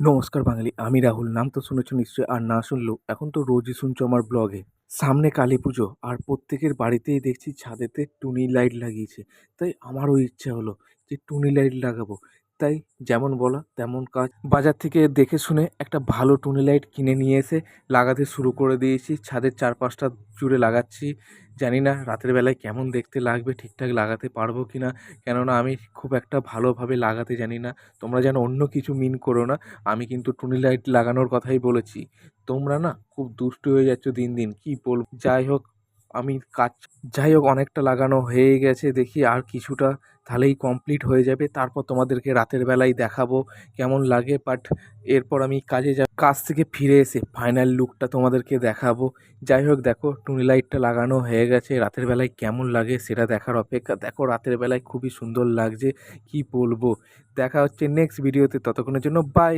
নমস্কার বাঙালি, আমি রাহুল। নাম তো শুনেছো নিশ্চয়ই, আর না শুনলেও এখন তো রোজই শুনছো আমার ব্লগে। সামনে কালী পুজো, আর প্রত্যেকের বাড়িতেই দেখছি ছাদেতে টুনি লাইট লাগিয়েছে। তাই আমারও ইচ্ছা হলো যে টুনি লাইট লাগাবো। তাই যেমন বলা তেমন কাজ, বাজার থেকে দেখে শুনে একটা ভালো টুনি লাইট কিনে নিয়ে এসে লাগাতে শুরু করে দিয়েছি। ছাদের চারপাশটা জুড়ে লাগাচ্ছি। জানি না রাতের বেলায় কেমন দেখতে লাগবে, ঠিকঠাক লাগাতে পারবো কি না, কেননা আমি খুব একটা ভালোভাবে লাগাতে জানি না। তোমরা যেন অন্য কিছু মিন করো না, আমি কিন্তু টুনি লাইট লাগানোর কথাই বলেছি। তোমরা না খুব দুষ্টু হয়ে যাচ্ছ দিন দিন, কি বলবো। যাই হোক, আমি কাজ যাই হোক অনেকটা লাগানো হয়ে গেছে, দেখি আর কিছুটা তাহলেই কমপ্লিট হয়ে যাবে। তারপর তোমাদেরকে রাতের বেলায় দেখাবো কেমন লাগে। বাট এরপর আমি কাজ থেকে ফিরে এসে ফাইনাল লুকটা তোমাদেরকে দেখাবো। যাই হোক, দেখো টুনি লাইটটা লাগানো হয়ে গেছে। রাতের বেলায় কেমন লাগে সেটা দেখার অপেক্ষা। দেখো রাতের বেলায় খুবই সুন্দর লাগছে, কি বলবো। দেখা হচ্ছে নেক্সট ভিডিওতে, ততক্ষণের জন্য বাই।